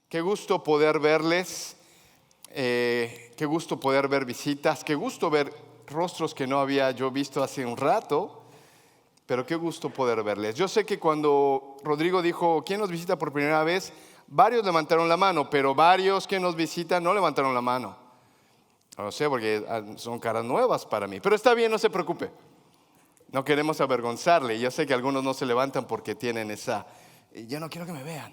Qué gusto poder verles, qué gusto poder ver visitas, qué gusto ver rostros que no había yo visto hace un rato, pero qué gusto poder verles. Yo sé que cuando Rodrigo dijo, ¿quién nos visita por primera vez? Varios levantaron la mano, pero varios que nos visitan no levantaron la mano. No sé, porque son caras nuevas para mí, pero está bien, no se preocupe. No queremos avergonzarle. Yo sé que algunos no se levantan porque tienen esa, yo no quiero que me vean.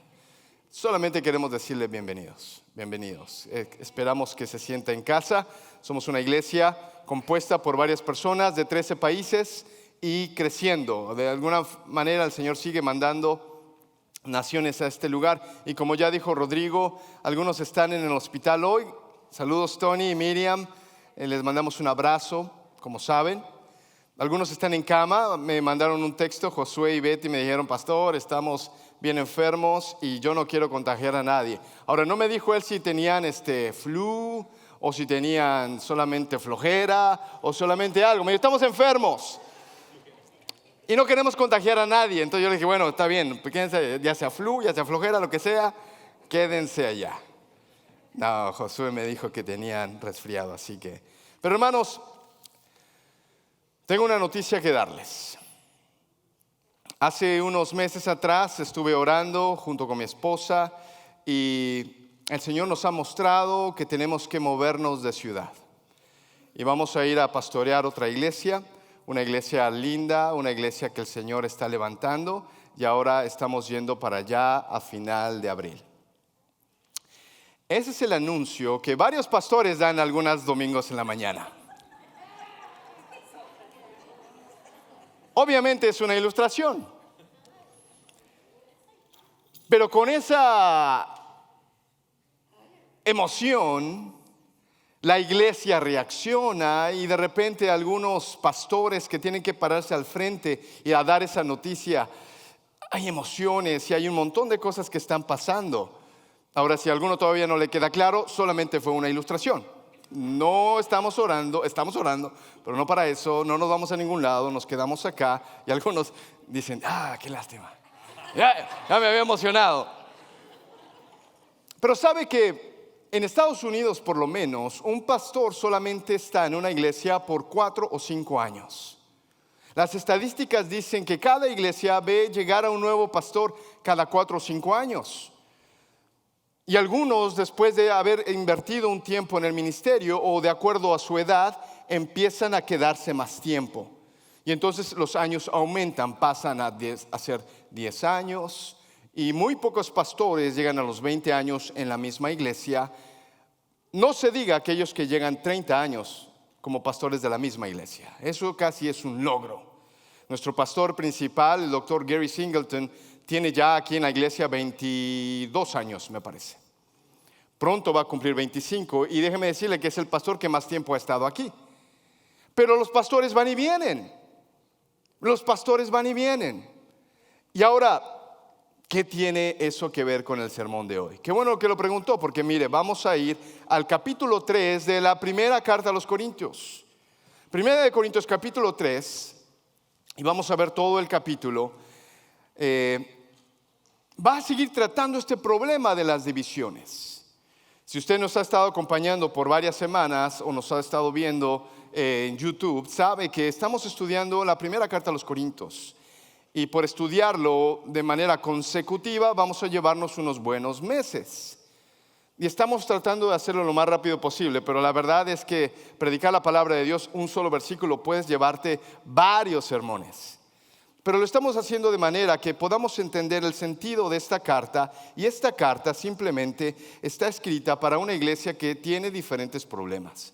Solamente queremos decirle bienvenidos, bienvenidos. Esperamos que se sienta en casa. Somos una iglesia compuesta por varias personas de 13 países y creciendo. De alguna manera el Señor sigue mandando naciones a este lugar. Y como ya dijo Rodrigo, algunos están en el hospital hoy. Saludos Tony y Miriam. Les mandamos un abrazo, como saben. Algunos están en cama. Me mandaron un texto, Josué y Betty me dijeron, pastor, estamos bien enfermos y yo no quiero contagiar a nadie. Ahora, no me dijo él si tenían flu o si tenían solamente flojera o solamente algo. Me dijo, estamos enfermos y no queremos contagiar a nadie. Entonces yo le dije, bueno, está bien, quédense, ya sea flu, ya sea flojera, lo que sea, quédense allá. No, Josué me dijo que tenían resfriado, así que... Pero hermanos, tengo una noticia que darles. Hace unos meses atrás estuve orando junto con mi esposa y el Señor nos ha mostrado que tenemos que movernos de ciudad. Y vamos a ir a pastorear otra iglesia, una iglesia linda, una iglesia que el Señor está levantando y ahora estamos yendo para allá a final de abril. Ese es el anuncio que varios pastores dan algunos domingos en la mañana. Obviamente es una ilustración. Pero con esa emoción, la iglesia reacciona y de repente algunos pastores que tienen que pararse al frente y a dar esa noticia, hay emociones y hay un montón de cosas que están pasando. Ahora, si a alguno todavía no le queda claro, solamente fue una ilustración. No estamos orando, pero no para eso, no nos vamos a ningún lado, nos quedamos acá y algunos dicen, qué lástima. Ya me había emocionado. Pero sabe que en Estados Unidos, por lo menos, un pastor solamente está en una iglesia por 4 o 5 años. Las estadísticas dicen que cada iglesia ve llegar a un nuevo pastor cada 4 o 5 años. Y algunos, después de haber invertido un tiempo en el ministerio o de acuerdo a su edad, empiezan a quedarse más tiempo. Y entonces los años aumentan, pasan a ser 10 años y muy pocos pastores llegan a los 20 años en la misma iglesia. No se diga aquellos que llegan 30 años como pastores de la misma iglesia. Eso casi es un logro. Nuestro pastor principal, el doctor Gary Singleton, tiene ya aquí en la iglesia 22 años, me parece. Pronto va a cumplir 25 y déjeme decirle que es el pastor que más tiempo ha estado aquí. Pero los pastores van y vienen. Los pastores van y vienen. Y ahora, ¿qué tiene eso que ver con el sermón de hoy? Qué bueno que lo preguntó, porque mire, vamos a ir al capítulo 3 de la primera carta a los Corintios. Primera de Corintios capítulo 3, y vamos a ver todo el capítulo. Va a seguir tratando este problema de las divisiones. Si usted nos ha estado acompañando por varias semanas o nos ha estado viendo en YouTube, sabe que estamos estudiando la primera carta a los Corintios. Y por estudiarlo de manera consecutiva vamos a llevarnos unos buenos meses. Y estamos tratando de hacerlo lo más rápido posible, pero la verdad es que predicar la palabra de Dios, un solo versículo, puedes llevarte varios sermones. Pero lo estamos haciendo de manera que podamos entender el sentido de esta carta. Y esta carta simplemente está escrita para una iglesia que tiene diferentes problemas.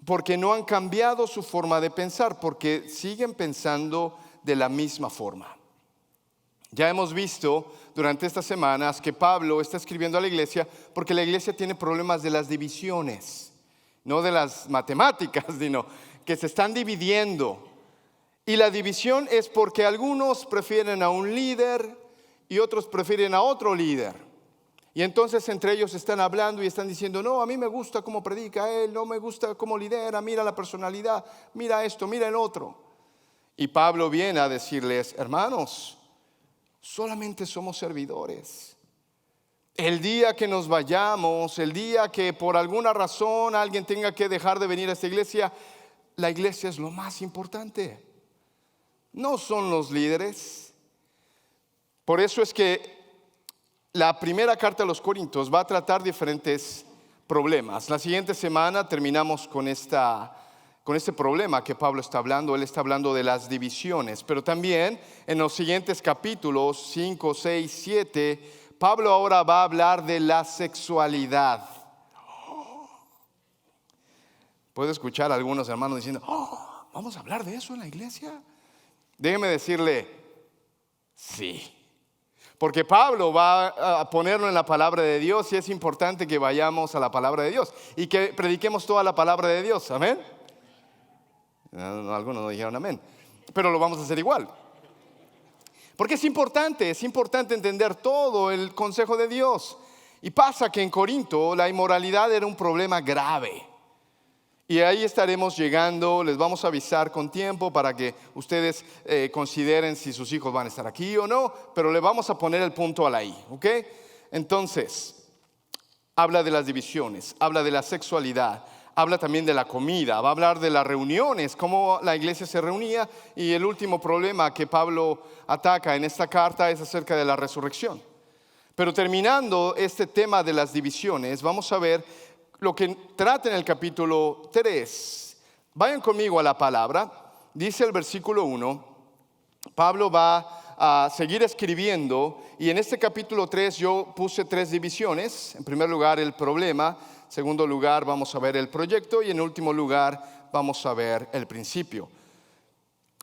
Porque no han cambiado su forma de pensar, porque siguen pensando de la misma forma. Ya hemos visto durante estas semanas que Pablo está escribiendo a la iglesia porque la iglesia tiene problemas de las divisiones, no de las matemáticas, sino que se están dividiendo. Y la división es porque algunos prefieren a un líder y otros prefieren a otro líder. Y entonces entre ellos están hablando y están diciendo, no, a mí me gusta cómo predica él, no me gusta cómo lidera, mira la personalidad, mira esto, mira el otro. Y Pablo viene a decirles, hermanos, solamente somos servidores. el día que nos vayamos, el día que por alguna razón alguien tenga que dejar de venir a esta iglesia, la iglesia es lo más importante. No son los líderes. Por eso es que la primera carta a los Corintios va a tratar diferentes problemas. La siguiente semana terminamos con este problema que Pablo está hablando. Él está hablando de las divisiones, pero también en los siguientes capítulos 5, 6, 7, Pablo ahora va a hablar de la sexualidad. Puedo escuchar a algunos hermanos diciendo, ¿vamos a hablar de eso en la iglesia? Déjeme decirle, sí. Porque Pablo va a ponerlo en la palabra de Dios y es importante que vayamos a la palabra de Dios y que prediquemos toda la palabra de Dios. ¿Amén? Algunos no dijeron amén, pero lo vamos a hacer igual. Porque es importante entender todo el consejo de Dios. Y pasa que en Corinto la inmoralidad era un problema grave. Y ahí estaremos llegando, les vamos a avisar con tiempo para que ustedes consideren si sus hijos van a estar aquí o no, pero le vamos a poner el punto a la I, ¿ok? Entonces, habla de las divisiones, habla de la sexualidad, habla también de la comida, va a hablar de las reuniones, cómo la iglesia se reunía, y el último problema que Pablo ataca en esta carta es acerca de la resurrección. Pero terminando este tema de las divisiones, vamos a ver lo que trata en el capítulo 3. Vayan conmigo a la palabra. Dice el versículo 1, Pablo va a seguir escribiendo y en este capítulo 3 yo puse 3 divisiones. En primer lugar el problema, en segundo lugar vamos a ver el proyecto y en último lugar vamos a ver el principio.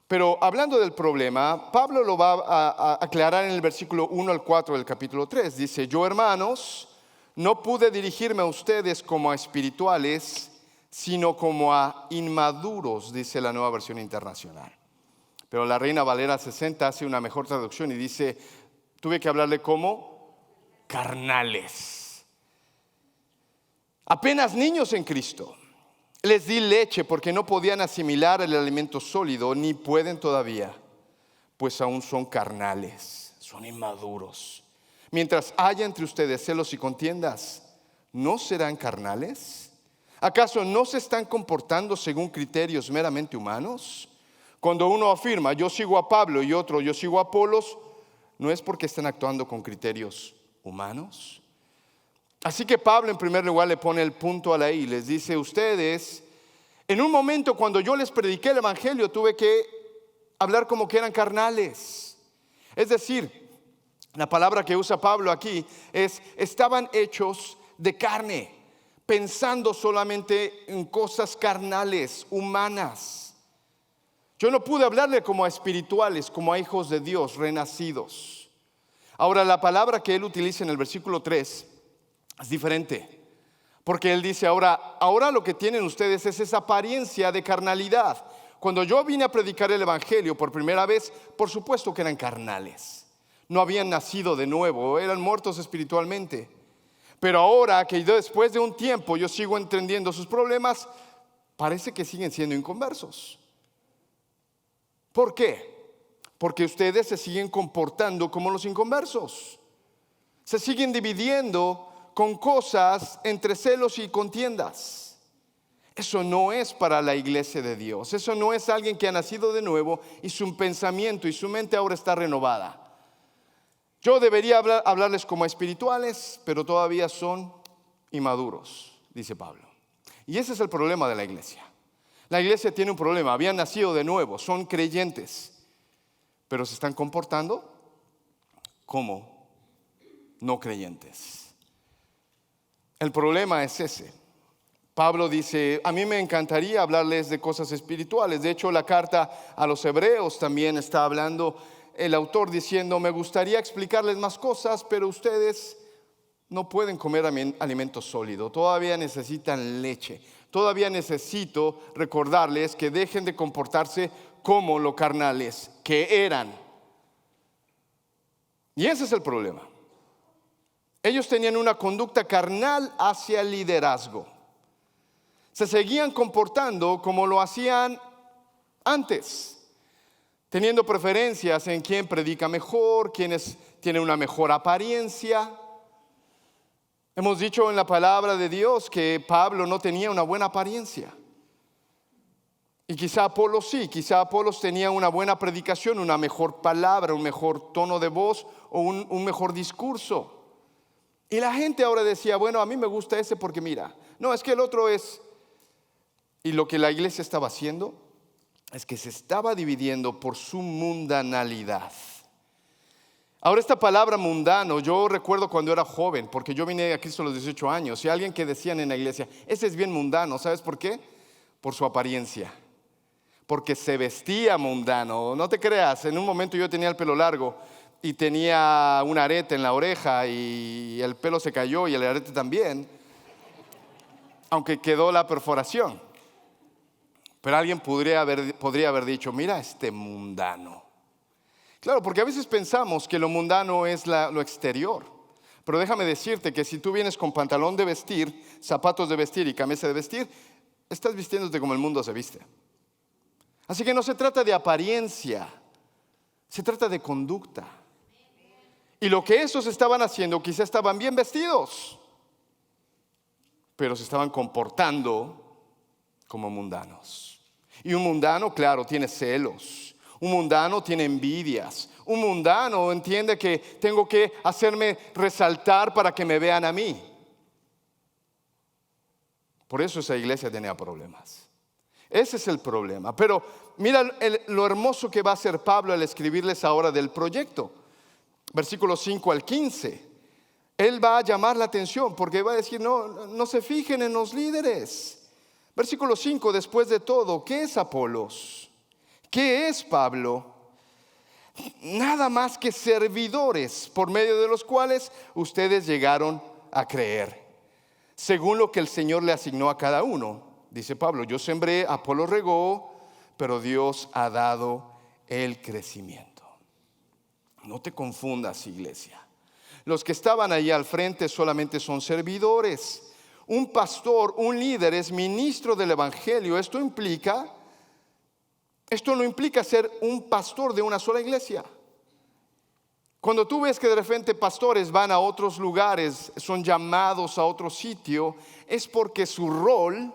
Pero hablando del problema, Pablo lo va a aclarar en el versículo 1 al 4 del capítulo 3. Dice, yo hermanos, no pude dirigirme a ustedes como a espirituales, sino como a inmaduros, dice la Nueva Versión Internacional. Pero la Reina Valera 60 hace una mejor traducción y dice, tuve que hablarle como carnales. Apenas niños en Cristo. Les di leche porque no podían asimilar el alimento sólido, ni pueden todavía, pues aún son carnales, son inmaduros. Mientras haya entre ustedes celos y contiendas, ¿no serán carnales? ¿Acaso no se están comportando según criterios meramente humanos? Cuando uno afirma, yo sigo a Pablo y otro, yo sigo a Apolos, ¿no es porque están actuando con criterios humanos? Así que Pablo en primer lugar le pone el punto a la I, les dice, ustedes, en un momento cuando yo les prediqué el evangelio, tuve que hablar como que eran carnales. Es decir, la palabra que usa Pablo aquí es, estaban hechos de carne, pensando solamente en cosas carnales, humanas. Yo no pude hablarle como a espirituales, como a hijos de Dios, renacidos. Ahora, la palabra que él utiliza en el versículo 3 es diferente. Porque él dice, ahora lo que tienen ustedes es esa apariencia de carnalidad. Cuando yo vine a predicar el evangelio por primera vez, por supuesto que eran carnales. No habían nacido de nuevo, eran muertos espiritualmente. Pero ahora que después de un tiempo yo sigo entendiendo sus problemas, parece que siguen siendo inconversos. ¿Por qué? Porque ustedes se siguen comportando como los inconversos. Se siguen dividiendo con cosas entre celos y contiendas. Eso no es para la iglesia de Dios. Eso no es alguien que ha nacido de nuevo y su pensamiento y su mente ahora está renovada. Yo debería hablarles como espirituales, pero todavía son inmaduros, dice Pablo. Y ese es el problema de la iglesia. La iglesia tiene un problema, habían nacido de nuevo, son creyentes, pero se están comportando como no creyentes. El problema es ese. Pablo dice, a mí me encantaría hablarles de cosas espirituales. De hecho, la carta a los hebreos también está hablando el autor diciendo, me gustaría explicarles más cosas, pero ustedes no pueden comer alimento sólido, todavía necesitan leche. Todavía necesito recordarles que dejen de comportarse como los carnales que eran. Y ese es el problema. Ellos tenían una conducta carnal hacia el liderazgo. Se seguían comportando como lo hacían antes, teniendo preferencias en quién predica mejor, quiénes tienen una mejor apariencia. Hemos dicho en la palabra de Dios que Pablo no tenía una buena apariencia. Y quizá Apolos sí, quizá Apolos tenía una buena predicación, una mejor palabra, un mejor tono de voz o un mejor discurso. Y la gente ahora decía, bueno, a mí me gusta ese porque mira, no, es que el otro es... Y lo que la iglesia estaba haciendo es que se estaba dividiendo por su mundanalidad. Ahora esta palabra mundano, yo recuerdo cuando era joven, porque yo vine a Cristo a los 18 años, y alguien que decían en la iglesia, ese es bien mundano, ¿sabes por qué? Por su apariencia. Porque se vestía mundano. No te creas, en un momento yo tenía el pelo largo y tenía un arete en la oreja y el pelo se cayó y el arete también, aunque quedó la perforación. Pero alguien podría haber dicho, mira este mundano. Claro, porque a veces pensamos que lo mundano es lo exterior. Pero déjame decirte que si tú vienes con pantalón de vestir, zapatos de vestir y camisa de vestir, estás vistiéndote como el mundo se viste. Así que no se trata de apariencia, se trata de conducta. Y lo que esos estaban haciendo, quizá estaban bien vestidos, pero se estaban comportando como mundanos. Y un mundano, claro, tiene celos. Un mundano tiene envidias. Un mundano entiende que tengo que hacerme resaltar para que me vean a mí. Por eso esa iglesia tenía problemas. Ese es el problema. Pero mira lo hermoso que va a hacer Pablo al escribirles ahora del proyecto. Versículos 5 al 15. Él va a llamar la atención porque va a decir, no se fijen en los líderes. Versículo 5, después de todo, ¿qué es Apolos? ¿Qué es Pablo? Nada más que servidores por medio de los cuales ustedes llegaron a creer, según lo que el Señor le asignó a cada uno. Dice Pablo, yo sembré, Apolo regó, pero Dios ha dado el crecimiento. No te confundas, iglesia. Los que estaban ahí al frente solamente son servidores. Un pastor, un líder es ministro del evangelio. Esto no implica ser un pastor de una sola iglesia. Cuando tú ves que de repente pastores van a otros lugares, son llamados a otro sitio, es porque su rol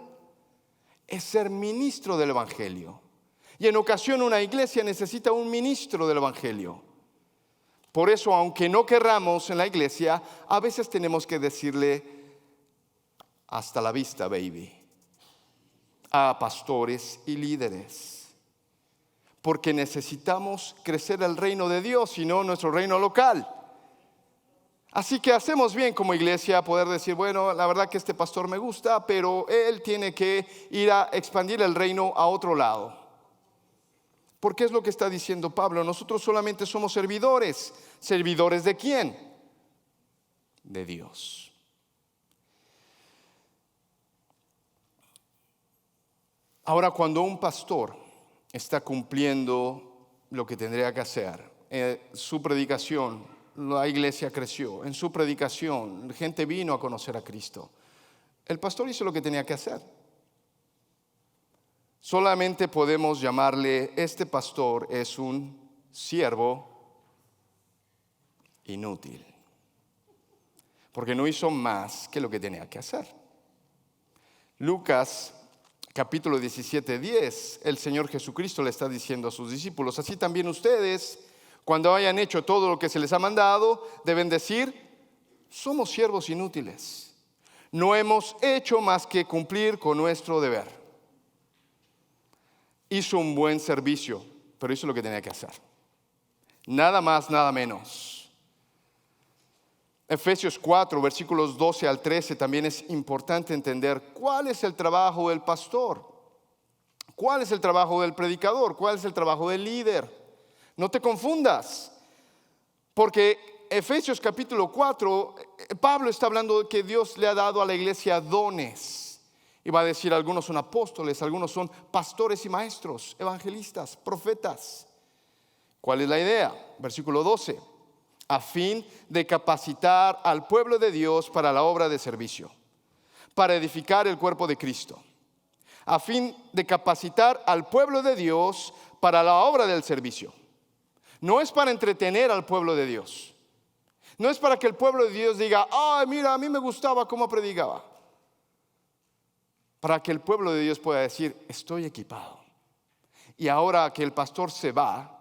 es ser ministro del evangelio. Y en ocasión una iglesia necesita un ministro del evangelio. Por eso, aunque no querramos en la iglesia, a veces tenemos que decirle hasta la vista, baby, a pastores y líderes. Porque necesitamos crecer el reino de Dios y no nuestro reino local. Así que hacemos bien como iglesia poder decir, bueno, la verdad que este pastor me gusta, pero él tiene que ir a expandir el reino a otro lado. Porque es lo que está diciendo Pablo, nosotros solamente somos servidores. ¿Servidores de quién? De Dios. Ahora, cuando un pastor está cumpliendo lo que tendría que hacer, su predicación, la iglesia creció, en su predicación gente vino a conocer a Cristo, el pastor hizo lo que tenía que hacer. Solamente podemos llamarle, este pastor es un siervo inútil, porque no hizo más que lo que tenía que hacer. Lucas capítulo 17:10, el Señor Jesucristo le está diciendo a sus discípulos, así también ustedes, cuando hayan hecho todo lo que se les ha mandado, deben decir, somos siervos inútiles. No hemos hecho más que cumplir con nuestro deber. Hizo un buen servicio, pero hizo lo que tenía que hacer. Nada más, nada menos. Efesios 4, versículos 12 al 13, también es importante entender cuál es el trabajo del pastor, cuál es el trabajo del predicador, cuál es el trabajo del líder. No te confundas, porque Efesios capítulo 4, Pablo está hablando de que Dios le ha dado a la iglesia dones. Y va a decir, algunos son apóstoles, algunos son pastores y maestros, evangelistas, profetas. ¿Cuál es la idea? Versículo 12. A fin de capacitar al pueblo de Dios para la obra de servicio, para edificar el cuerpo de Cristo. A fin de capacitar al pueblo de Dios para la obra del servicio. No es para entretener al pueblo de Dios, No es para que el pueblo de Dios diga, ay, mira, a mí me gustaba cómo predicaba. Para que el pueblo de Dios pueda decir, estoy equipado. Y ahora que el pastor se va,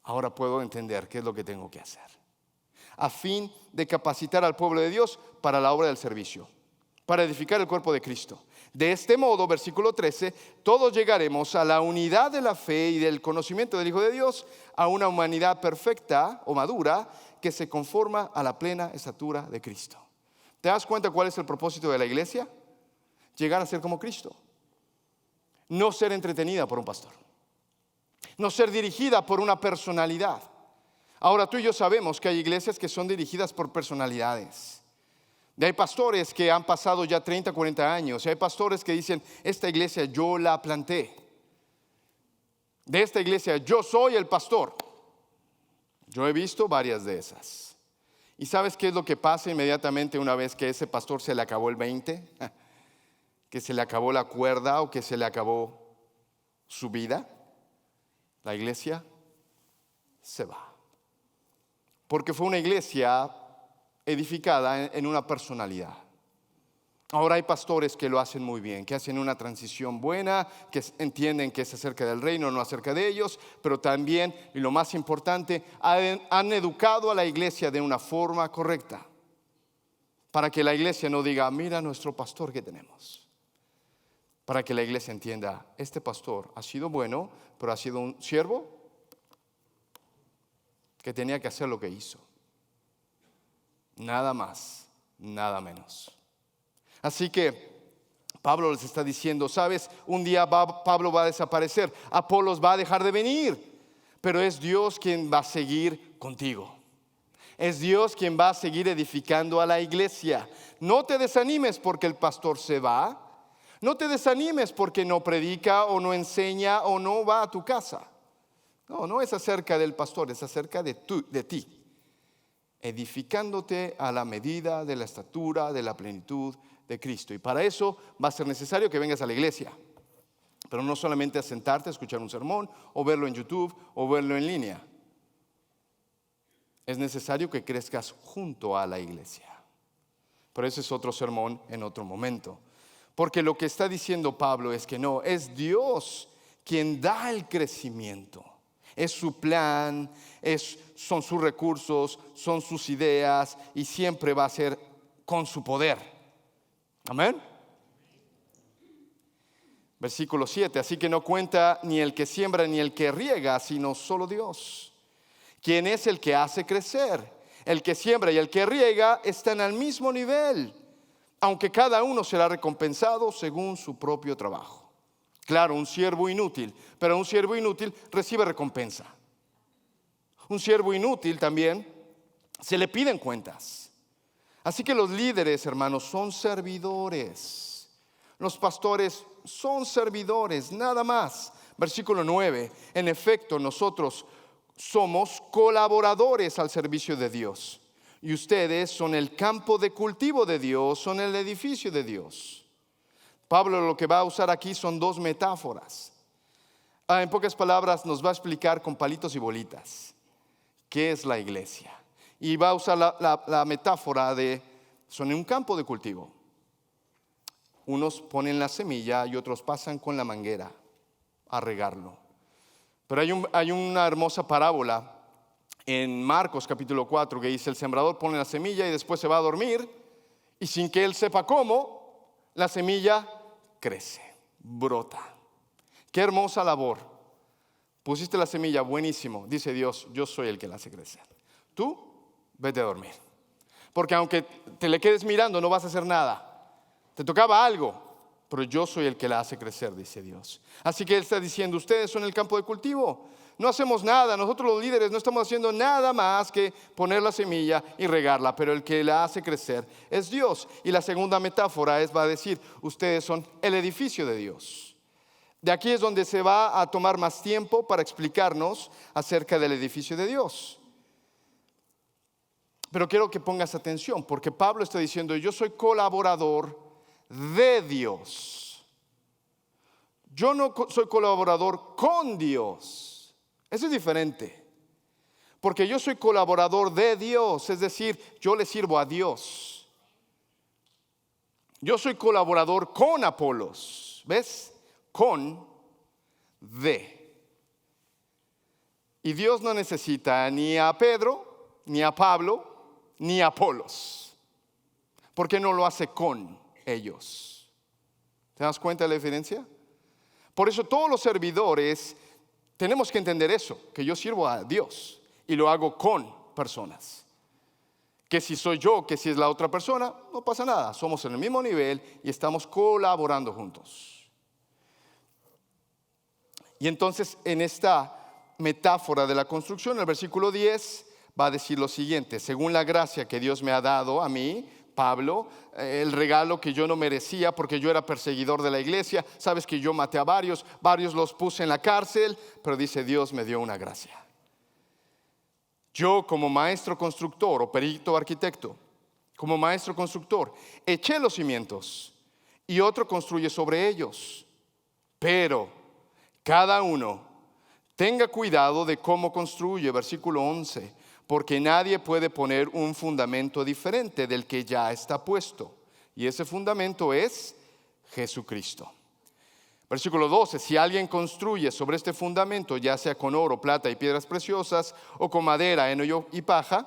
ahora puedo entender qué es lo que tengo que hacer. A fin de capacitar al pueblo de Dios para la obra del servicio, para edificar el cuerpo de Cristo. De este modo, versículo 13, todos llegaremos a la unidad de la fe y del conocimiento del Hijo de Dios, a una humanidad perfecta o madura que se conforma a la plena estatura de Cristo. ¿Te das cuenta cuál es el propósito de la iglesia? Llegar a ser como Cristo. No ser entretenida por un pastor. No ser dirigida por una personalidad. Ahora tú y yo sabemos que hay iglesias que son dirigidas por personalidades. Hay pastores que han pasado ya 30, 40 años. Y hay pastores que dicen, esta iglesia yo la planté. De esta iglesia yo soy el pastor. Yo he visto varias de esas. ¿Y sabes qué es lo que pasa inmediatamente una vez que ese pastor se le acabó el 20? Que se le acabó la cuerda o que se le acabó su vida. La iglesia se va. Porque fue una iglesia edificada en una personalidad. Ahora hay pastores que lo hacen muy bien, que hacen una transición buena, que entienden que es acerca del reino, no acerca de ellos, pero también, y lo más importante, han educado a la iglesia de una forma correcta, para que la iglesia no diga, mira nuestro pastor que tenemos. Para que la iglesia entienda, este pastor ha sido bueno, pero ha sido un siervo que tenía que hacer lo que hizo. Nada más, nada menos. Así que Pablo les está diciendo, sabes, un día Pablo va a desaparecer, Apolos va a dejar de venir, pero es Dios quien va a seguir contigo. Es Dios quien va a seguir edificando a la iglesia. No te desanimes porque el pastor se va. No te desanimes porque no predica o no enseña o no va a tu casa. No es acerca del pastor, es acerca de ti. Edificándote a la medida de la estatura, de la plenitud de Cristo. Y para eso va a ser necesario que vengas a la iglesia. Pero no solamente a sentarte a escuchar un sermón o verlo en YouTube o verlo en línea. Es necesario que crezcas junto a la iglesia. Pero ese es otro sermón en otro momento. Porque lo que está diciendo Pablo es que no, es Dios quien da el crecimiento. Es su plan, son sus recursos, son sus ideas y siempre va a ser con su poder. Amén. Versículo 7, así que no cuenta ni el que siembra ni el que riega, sino solo Dios. ¿Quién es el que hace crecer? El que siembra y el que riega están al mismo nivel, aunque cada uno será recompensado según su propio trabajo. Claro, un siervo inútil, pero un siervo inútil recibe recompensa. Un siervo inútil también se le piden cuentas. Así que los líderes, hermanos, son servidores. Los pastores son servidores, nada más. Versículo 9, en efecto, nosotros somos colaboradores al servicio de Dios. Y ustedes son el campo de cultivo de Dios, son el edificio de Dios. Pablo lo que va a usar aquí son dos metáforas. En pocas palabras nos va a explicar con palitos y bolitas qué es la iglesia. Y va a usar la metáfora de, son un campo de cultivo. Unos ponen la semilla y otros pasan con la manguera a regarlo. Pero hay una hermosa parábola en Marcos capítulo 4 que dice, el sembrador pone la semilla y después se va a dormir y sin que él sepa cómo, la semilla crece, brota. Qué hermosa labor. Pusiste la semilla, buenísimo. Dice Dios, yo soy el que la hace crecer. Tú, vete a dormir. Porque aunque te le quedes mirando, no vas a hacer nada. Te tocaba algo, pero yo soy el que la hace crecer, dice Dios. Así que Él está diciendo, ustedes son el campo de cultivo. No hacemos nada, nosotros los líderes no estamos haciendo nada más que poner la semilla y regarla, pero el que la hace crecer es Dios. Y la segunda metáfora va a decir, ustedes son el edificio de Dios. De aquí es donde se va a tomar más tiempo para explicarnos acerca del edificio de Dios. Pero quiero que pongas atención, porque Pablo está diciendo, yo soy colaborador de Dios. Yo no soy colaborador con Dios. Eso es diferente. Porque yo soy colaborador de Dios, es decir, yo le sirvo a Dios. Yo soy colaborador con Apolos, ¿ves? Con, de. Y Dios no necesita ni a Pedro, ni a Pablo, ni a Apolos. Porque no lo hace con ellos. ¿Te das cuenta de la diferencia? Por eso todos los servidores tenemos que entender eso, que yo sirvo a Dios y lo hago con personas. Que si soy yo, que si es la otra persona, no pasa nada. Somos en el mismo nivel y estamos colaborando juntos. Y entonces en esta metáfora de la construcción, el versículo 10 va a decir lo siguiente: según la gracia que Dios me ha dado a mí, Pablo, el regalo que yo no merecía porque yo era perseguidor de la iglesia. Sabes que yo maté a varios los puse en la cárcel, pero dice Dios me dio una gracia. Yo como maestro constructor o perito arquitecto, como maestro constructor, eché los cimientos y otro construye sobre ellos. Pero cada uno tenga cuidado de cómo construye, versículo 11, porque nadie puede poner un fundamento diferente del que ya está puesto. Y ese fundamento es Jesucristo. Versículo 12, si alguien construye sobre este fundamento, ya sea con oro, plata y piedras preciosas, o con madera, heno y paja,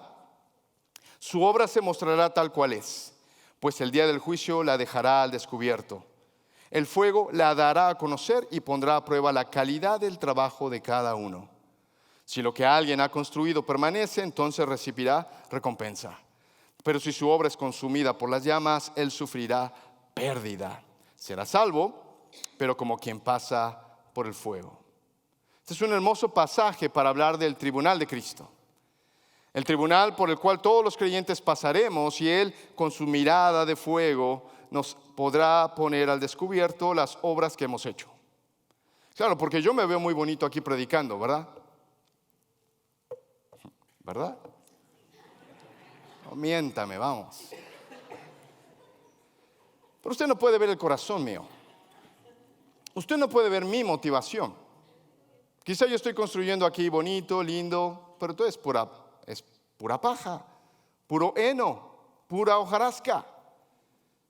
su obra se mostrará tal cual es, pues el día del juicio la dejará al descubierto. El fuego la dará a conocer y pondrá a prueba la calidad del trabajo de cada uno. Si lo que alguien ha construido permanece, entonces recibirá recompensa. Pero si su obra es consumida por las llamas, él sufrirá pérdida. Será salvo, pero como quien pasa por el fuego. Este es un hermoso pasaje para hablar del tribunal de Cristo. El tribunal por el cual todos los creyentes pasaremos, y Él con su mirada de fuego nos podrá poner al descubierto las obras que hemos hecho. Claro, porque yo me veo muy bonito aquí predicando, ¿verdad? ¿Verdad? No, miéntame, vamos. Pero usted no puede ver el corazón mío. Usted no puede ver mi motivación. Quizá yo estoy construyendo aquí bonito, lindo, pero todo es pura paja, puro heno, pura hojarasca.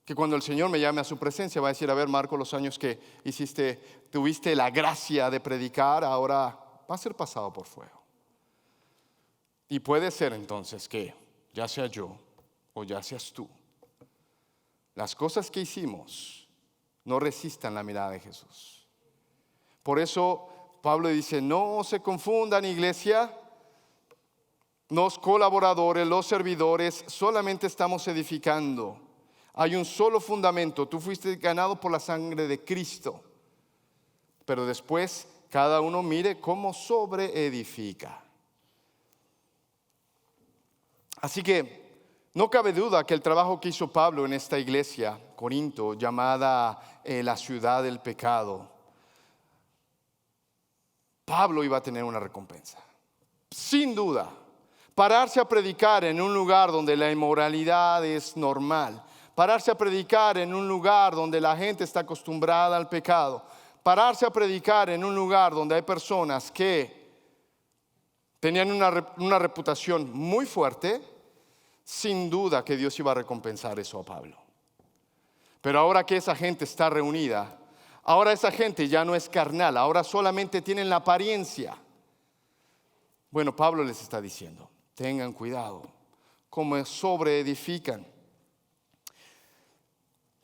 Que cuando el Señor me llame a su presencia va a decir: a ver, Marco, los años que tuviste la gracia de predicar, ahora va a ser pasado por fuego. Y puede ser entonces que ya sea yo o ya seas tú, las cosas que hicimos no resistan la mirada de Jesús. Por eso Pablo dice: no se confundan, iglesia. Los colaboradores, los servidores, solamente estamos edificando. Hay un solo fundamento. Tú fuiste ganado por la sangre de Cristo. Pero después cada uno mire cómo sobreedifica. Así que no cabe duda que el trabajo que hizo Pablo en esta iglesia, Corinto, llamada la ciudad del pecado, Pablo iba a tener una recompensa. Sin duda, pararse a predicar en un lugar donde la inmoralidad es normal, pararse a predicar en un lugar donde la gente está acostumbrada al pecado, pararse a predicar en un lugar donde hay personas que tenían una reputación muy fuerte, sin duda que Dios iba a recompensar eso a Pablo. Pero ahora que esa gente está reunida, ahora esa gente ya no es carnal, ahora solamente tienen la apariencia. Bueno, Pablo les está diciendo: tengan cuidado, como sobreedifican.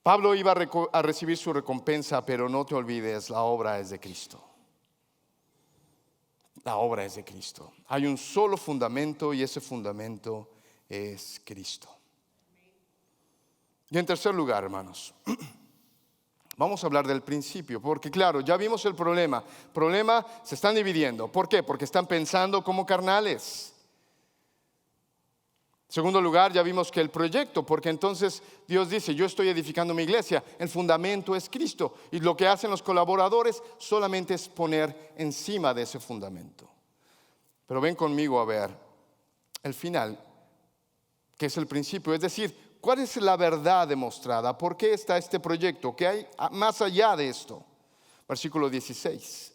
Pablo iba a recibir su recompensa, pero no te olvides, la obra es de Cristo. La obra es de Cristo. Hay un solo fundamento y ese fundamento es Cristo. Y en tercer lugar, hermanos, vamos a hablar del principio, porque claro, ya vimos el problema. Se están dividiendo. ¿Por qué? Porque están pensando como carnales. Segundo lugar, ya vimos que el proyecto, porque entonces Dios dice: yo estoy edificando mi iglesia, el fundamento es Cristo, y lo que hacen los colaboradores solamente es poner encima de ese fundamento. Pero ven conmigo a ver el final, que es el principio, es decir, ¿cuál es la verdad demostrada? ¿Por qué está este proyecto? ¿Qué hay más allá de esto? Versículo 16.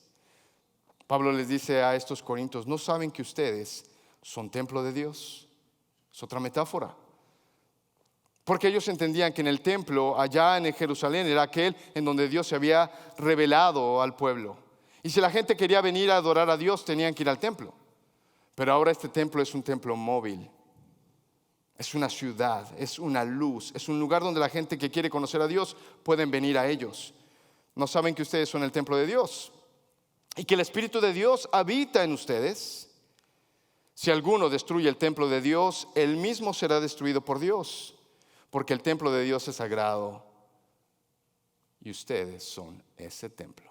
Pablo les dice a estos corintios: ¿no saben que ustedes son templo de Dios. Es otra metáfora. Porque ellos entendían que en el templo, allá en Jerusalén, era aquel en donde Dios se había revelado al pueblo. Y si la gente quería venir a adorar a Dios, tenían que ir al templo. Pero ahora este templo es un templo móvil. Es una ciudad, es una luz, es un lugar donde la gente que quiere conocer a Dios pueden venir a ellos. ¿No saben que ustedes son el templo de Dios? Y que el Espíritu de Dios habita en ustedes. Si alguno destruye el templo de Dios, él mismo será destruido por Dios. Porque el templo de Dios es sagrado y ustedes son ese templo.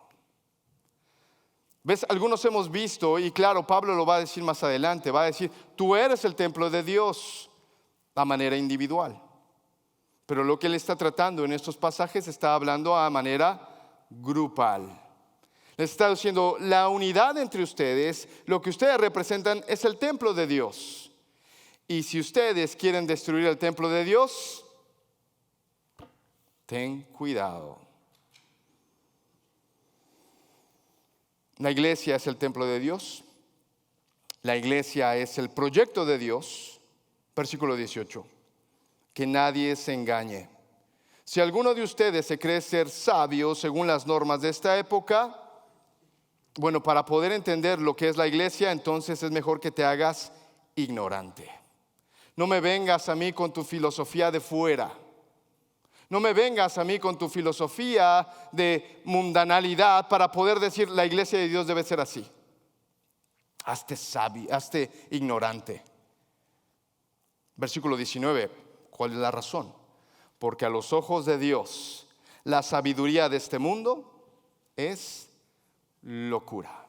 ¿Ves? Algunos hemos visto, y claro, Pablo lo va a decir más adelante, va a decir, tú eres el templo de Dios a manera individual. Pero lo que él está tratando en estos pasajes está hablando a manera grupal. Les está diciendo, la unidad entre ustedes, lo que ustedes representan es el templo de Dios. Y si ustedes quieren destruir el templo de Dios, ten cuidado. La iglesia es el templo de Dios. La iglesia es el proyecto de Dios. Versículo 18. Que nadie se engañe. Si alguno de ustedes se cree ser sabio según las normas de esta época, bueno, para poder entender lo que es la iglesia, entonces es mejor que te hagas ignorante. No me vengas a mí con tu filosofía de fuera. No me vengas a mí con tu filosofía de mundanalidad para poder decir la iglesia de Dios debe ser así. Hazte sabio, hazte ignorante. Versículo 19. ¿Cuál es la razón? Porque a los ojos de Dios la sabiduría de este mundo es locura.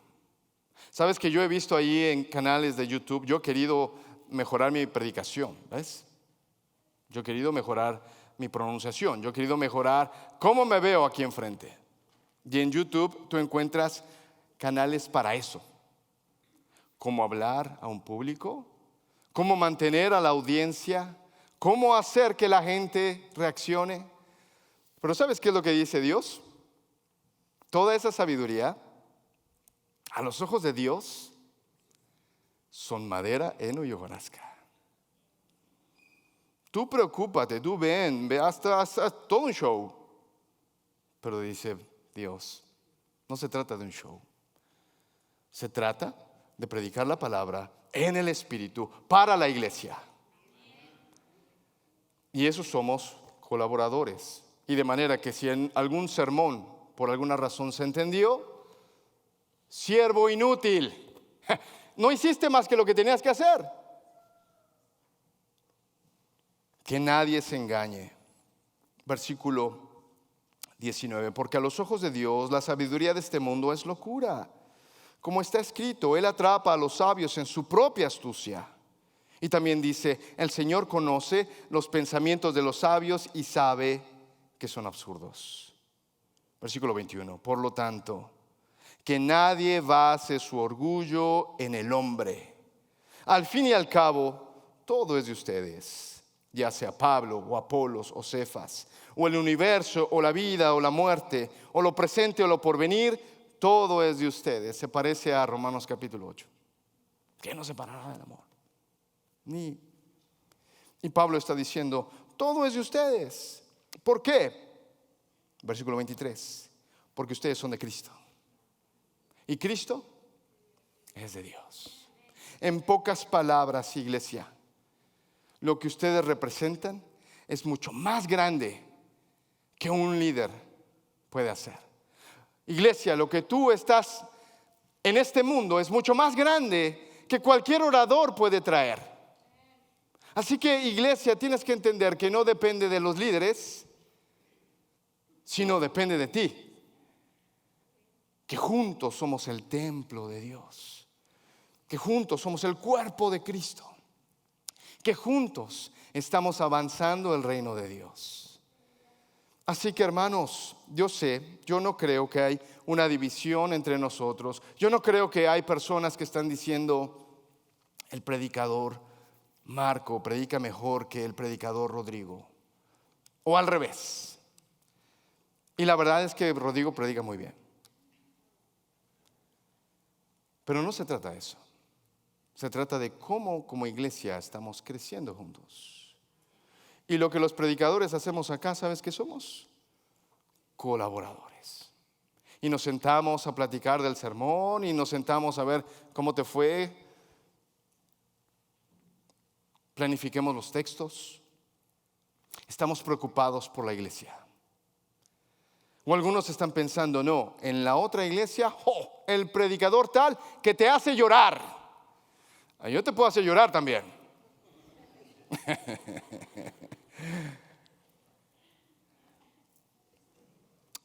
Sabes que yo he visto ahí en canales de YouTube, yo he querido mejorar mi predicación, ¿ves? Yo he querido mejorar mi pronunciación, yo he querido mejorar cómo me veo aquí enfrente. Y en YouTube tú encuentras canales para eso. Cómo hablar a un público, cómo mantener a la audiencia, cómo hacer que la gente reaccione. Pero ¿sabes qué es lo que dice Dios? Toda esa sabiduría, a los ojos de Dios, son madera, heno y hojarasca. Tú preocúpate, tú ve hasta todo un show. Pero dice Dios, no se trata de un show. Se trata de predicar la palabra en el Espíritu para la iglesia. Y eso somos colaboradores. Y de manera que si en algún sermón por alguna razón se entendió, siervo inútil, no hiciste más que lo que tenías que hacer. Que nadie se engañe. Versículo 19. Porque a los ojos de Dios la sabiduría de este mundo es locura. Como está escrito, Él atrapa a los sabios en su propia astucia. Y también dice, el Señor conoce los pensamientos de los sabios y sabe que son absurdos. Versículo 21. Por lo tanto, que nadie base su orgullo en el hombre. Al fin y al cabo, todo es de ustedes. Ya sea Pablo o Apolos o Cefas, o el universo o la vida o la muerte, o lo presente o lo porvenir, todo es de ustedes. Se parece a Romanos capítulo 8. ¿Qué nos separará del amor? Y Pablo está diciendo, todo es de ustedes. ¿Por qué? Versículo 23. Porque ustedes son de Cristo. Y Cristo es de Dios. En pocas palabras, iglesia, lo que ustedes representan es mucho más grande que un líder puede hacer. Iglesia, lo que tú estás en este mundo es mucho más grande que cualquier orador puede traer. Así que, iglesia, tienes que entender que no depende de los líderes, sino depende de ti. Que juntos somos el templo de Dios. Que juntos somos el cuerpo de Cristo. Que juntos estamos avanzando el reino de Dios. Así que, hermanos, yo no creo que hay una división entre nosotros. Yo no creo que hay personas que están diciendo, el predicador Marco predica mejor que el predicador Rodrigo, o al revés. Y la verdad es que Rodrigo predica muy bien. Pero no se trata de eso. Se trata de cómo como iglesia estamos creciendo juntos. Y lo que los predicadores hacemos acá, ¿sabes qué somos? Colaboradores. Y nos sentamos a platicar del sermón y nos sentamos a ver cómo te fue. Planifiquemos los textos. Estamos preocupados por la iglesia. O algunos están pensando, no, en la otra iglesia, el predicador tal que te hace llorar. Yo te puedo hacer llorar también.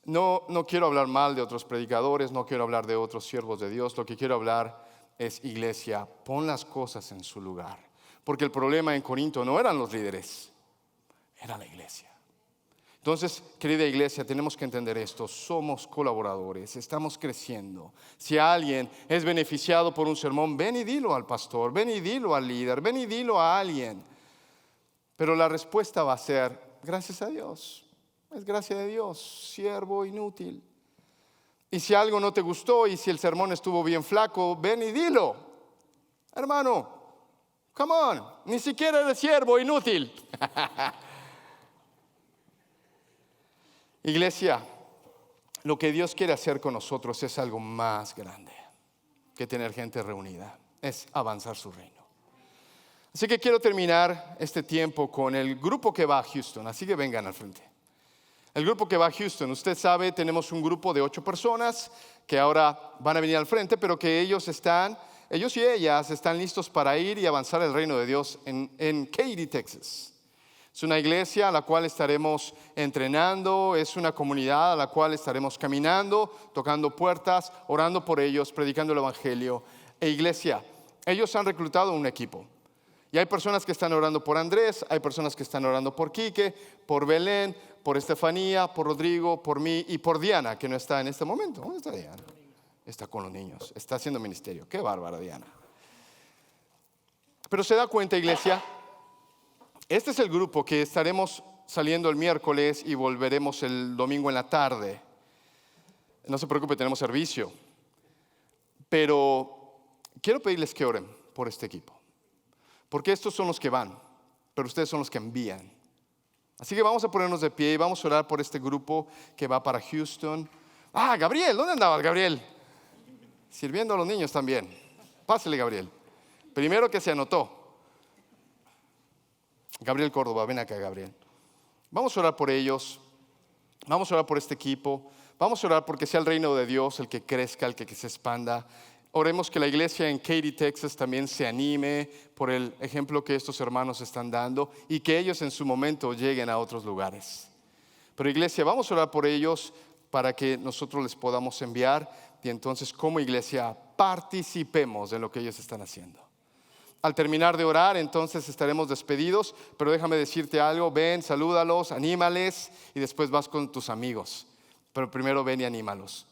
No quiero hablar mal de otros predicadores, no quiero hablar de otros siervos de Dios. Lo que quiero hablar es, iglesia, pon las cosas en su lugar. Porque el problema en Corinto no eran los líderes, era la iglesia. Entonces, querida iglesia, tenemos que entender esto. Somos colaboradores, estamos creciendo. Si alguien es beneficiado por un sermón, ven y dilo al pastor, ven y dilo al líder, ven y dilo a alguien. Pero la respuesta va a ser, gracias a Dios. Es gracia de Dios, siervo inútil. Y si algo no te gustó y si el sermón estuvo bien flaco, ven y dilo. Hermano, come on, ni siquiera eres siervo inútil. Iglesia, lo que Dios quiere hacer con nosotros es algo más grande que tener gente reunida. Es avanzar su reino. Así que quiero terminar este tiempo con el grupo que va a Houston. Así que vengan al frente. El grupo que va a Houston, usted sabe, tenemos un grupo de 8 personas que ahora van a venir al frente, pero que ellos y ellas están listos para ir y avanzar el reino de Dios en Katy, Texas. Es una iglesia a la cual estaremos entrenando, es una comunidad a la cual estaremos caminando, tocando puertas, orando por ellos, predicando el evangelio. Iglesia, ellos han reclutado un equipo. Y hay personas que están orando por Andrés, hay personas que están orando por Quique, por Belén, por Estefanía, por Rodrigo, por mí y por Diana, que no está en este momento. ¿Dónde está Diana? Está con los niños, está haciendo ministerio. Qué bárbara Diana. Pero se da cuenta, iglesia, este es el grupo que estaremos saliendo el miércoles y volveremos el domingo en la tarde. No se preocupe, tenemos servicio. Pero quiero pedirles que oren por este equipo. Porque estos son los que van, pero ustedes son los que envían. Así que vamos a ponernos de pie y vamos a orar por este grupo que va para Houston. Gabriel, ¿dónde andabas, Gabriel? Sirviendo a los niños también. Pásale, Gabriel. Primero que se anotó. Gabriel Córdoba, ven acá, Gabriel. Vamos a orar por ellos. Vamos a orar por este equipo. Vamos a orar porque sea el reino de Dios el que crezca, el que se expanda. Oremos que la iglesia en Katy, Texas también se anime por el ejemplo que estos hermanos están dando y que ellos en su momento lleguen a otros lugares. Pero iglesia, vamos a orar por ellos para que nosotros les podamos enviar y entonces como iglesia participemos de lo que ellos están haciendo. Al terminar de orar, entonces estaremos despedidos, pero déjame decirte algo, ven, salúdalos, anímales y después vas con tus amigos. Pero primero ven y anímalos.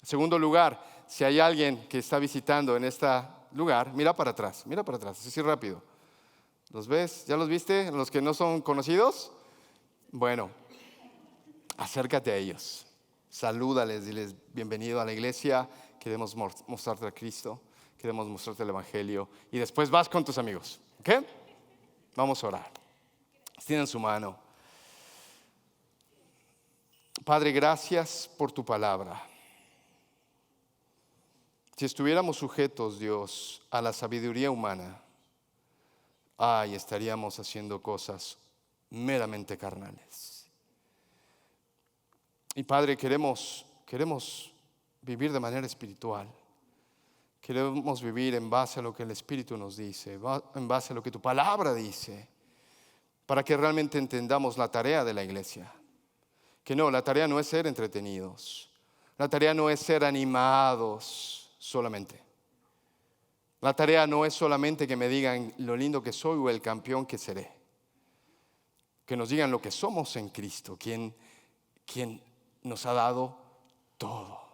En segundo lugar, si hay alguien que está visitando en este lugar, mira para atrás, así rápido. ¿Los ves? ¿Ya los viste? ¿Los que no son conocidos? Bueno, acércate a ellos, salúdales, diles bienvenido a la iglesia, queremos mostrarte a Cristo. Queremos mostrarte el evangelio y después vas con tus amigos. ¿Ok? Vamos a orar. Extiendan su mano. Padre, gracias por tu palabra. Si estuviéramos sujetos, Dios, a la sabiduría humana, estaríamos haciendo cosas meramente carnales. Y Padre, queremos vivir de manera espiritual. Queremos vivir en base a lo que el Espíritu nos dice, en base a lo que tu palabra dice, para que realmente entendamos la tarea de la iglesia. Que no, la tarea no es ser entretenidos, la tarea no es ser animados solamente. La tarea no es solamente que me digan lo lindo que soy o el campeón que seré. Que nos digan lo que somos en Cristo, quien nos ha dado todo.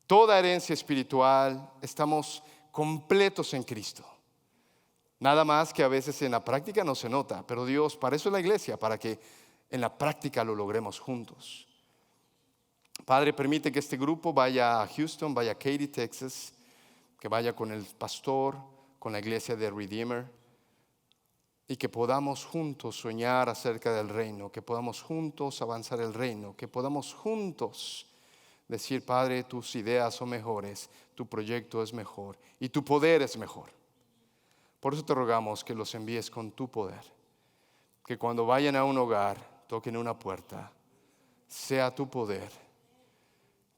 Toda herencia espiritual, estamos completos en Cristo. Nada más que a veces en la práctica no se nota, pero Dios, para eso es la iglesia, para que en la práctica lo logremos juntos. Padre, permite que este grupo vaya a Houston, vaya a Katy, Texas, que vaya con el pastor, con la iglesia de Redeemer, y que podamos juntos soñar acerca del reino, que podamos juntos avanzar el reino, que podamos juntos decir, Padre, tus ideas son mejores, tu proyecto es mejor y tu poder es mejor. Por eso te rogamos que los envíes con tu poder, que cuando vayan a un hogar, toquen una puerta, sea tu poder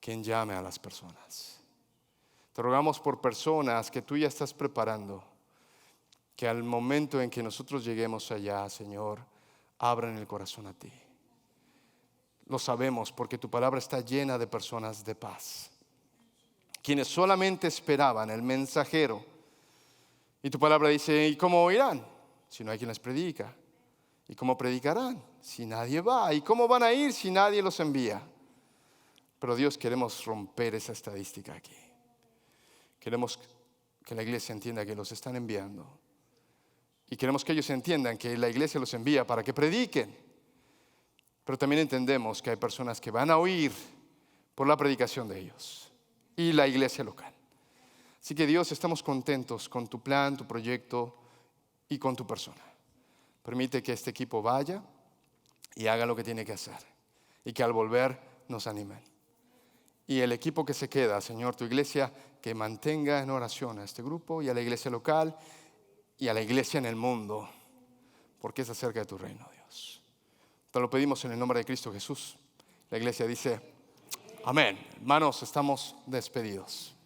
quien llame a las personas. Te rogamos por personas que tú ya estás preparando, que al momento en que nosotros lleguemos allá, Señor, abran el corazón a ti. Lo sabemos porque tu palabra está llena de personas de paz, quienes solamente esperaban el mensajero. Y tu palabra dice, ¿y cómo oirán si no hay quien les predica? ¿Y cómo predicarán si nadie va? ¿Y cómo van a ir si nadie los envía? Pero Dios, queremos romper esa estadística aquí. Queremos que la iglesia entienda que los están enviando. Y queremos que ellos entiendan que la iglesia los envía para que prediquen. Pero también entendemos que hay personas que van a oír por la predicación de ellos y la iglesia local. Así que Dios, estamos contentos con tu plan, tu proyecto y con tu persona. Permite que este equipo vaya y haga lo que tiene que hacer. Y que al volver nos animen. Y el equipo que se queda, Señor, tu iglesia, que mantenga en oración a este grupo y a la iglesia local y a la iglesia en el mundo, porque es acerca de tu reino, Dios. Te lo pedimos en el nombre de Cristo Jesús. La iglesia dice, amén. Hermanos, estamos despedidos.